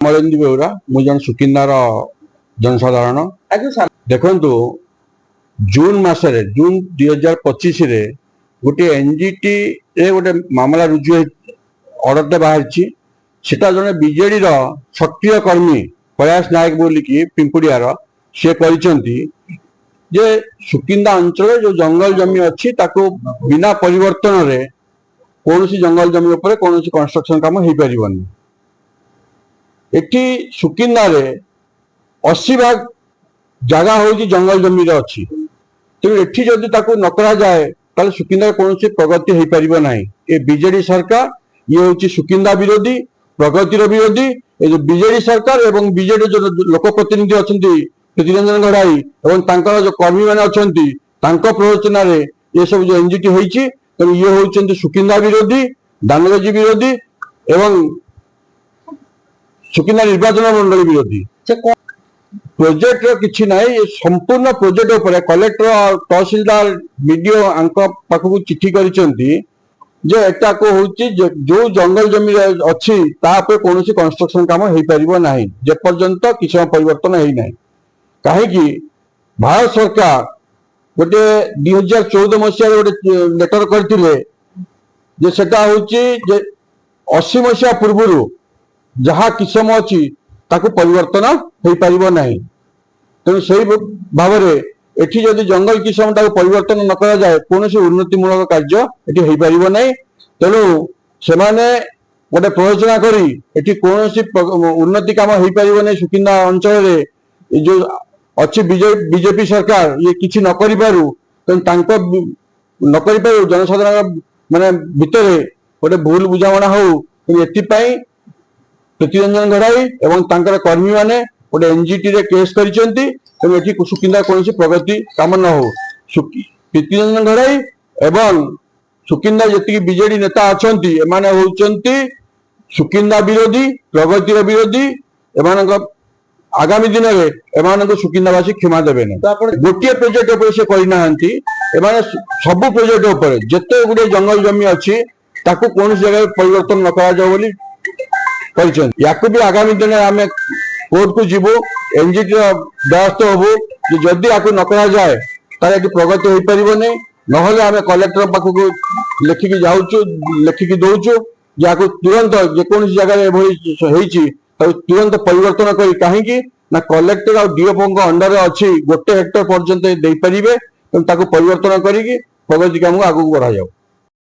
मलेंद्र बेउरा मु जन सुकिंदार जनसाधारण देखु जून मसरे जून 2025 रे गोटे एनजीटी गोटे मामला रुजु ऑर्डर बाहर सेटा जने बीजेडी सक्रिय कर्मी प्रयास नायक बोलिकी पिंपुड़ियार सी कहते जे सुकिंदा अंचल जो जंगल जमी अच्छी ताको बिना परिवर्तन रे कौन जंगल जमी उपर कौन कंस्ट्रक्शन काम हो पारनी। एटी सुकिंदा रे 80 भाग जगह हूँ जंगल जमी अच्छी तेणु एटी जदि ताको न करा जाए ताले सुकिंदा कौन प्रगति हो पार ना। ये बीजेडी सरकार ये हूँ सुकिंदा विरोधी प्रगतिर विरोधी। ये बीजेडी सरकार एवं बीजेडी जो लोक प्रतिनिधि अच्छा प्रीतिरंजन घड़ाई और जो कर्मी मैंने अच्छा प्ररोचन ये सब जो एनजीटी होती तेणु ये हूँ सुकिंदा विरोधी दानगजी विरोधी एवं सुकिंदा निर्वाचन मंडल विरोधी। प्रोजेक्ट किसी ना ये संपूर्ण प्रोजेक्ट उपर कलेक्टर और तहसीलदार वीडियो पाखक चिठी करता को जो जंगल जमी अच्छी कौन कंस्ट्रक्शन काम हो पार ना जेपर्यंत किसी परिवर्तन होना। कहीं भारत सरकार गोटे 2014 मसीह गोटे लेटर करते सेटा हूँ 80 मसीहा पूर्व जहाँ किसम अच्छी ताकू परिवर्तन हो पार ना। तेणु से भाव में एठी जदि जंगल किसम ताकू परिवर्तन न करा जाए कौन उन्नतिमूलक कार्य एठी हो पार ना। तेणु से गोटे प्रयोजना करी एठी कौन उन्नति काम हो पार ना। सुकिंदा अंचल जो अच्छी बीजेपी सरकार ये किसी न करि पारु न करि पारु जनसाधारण माने भितर गोटे भूल बुझाणा हो एथिपाई प्रीतिरंजन घड़ाई एवं तांकर कर्मी माने गोटे एनजीटी रे केस करिसेंती तेणु एठी सुकिंदा कौन प्रगति काम न हो। प्रीतिरंजन घड़ाई एवं सुकिंदा जी बीजेडी नेता अच्छा एमाने होउचंती सुकिंदा विरोधी प्रगतिर विरोधी एमानक आगामी दिन में एमान सुकिंदावासी क्षमा देवे ना। गोटे प्रोजेक्ट उपर से करना सबू प्रोजेक्ट उपर जिते गुड़े जंगल जमी अच्छी ताकू कौन जगह परिवर्तन न करा या भी आगामी दिन में आम कोर्ट को जीवु एनजीटी द्वारस्थ हबू जदि आपको न करा जाए तार प्रगति हो पार नहीं। नहले आम कलेक्टर पाखक लिखिकी जाऊँ लिखिकी दौचु जहाँ तुरंत जेकोसी जगह तुरंत परिवर्तन करी कहीं ना कलेक्टर और डीएफओ अंडर अच्छी गोटे हेक्टर पर्यंत दे पारे परिवर्तन करी प्रगति काम आगू बढ़ा जाऊ।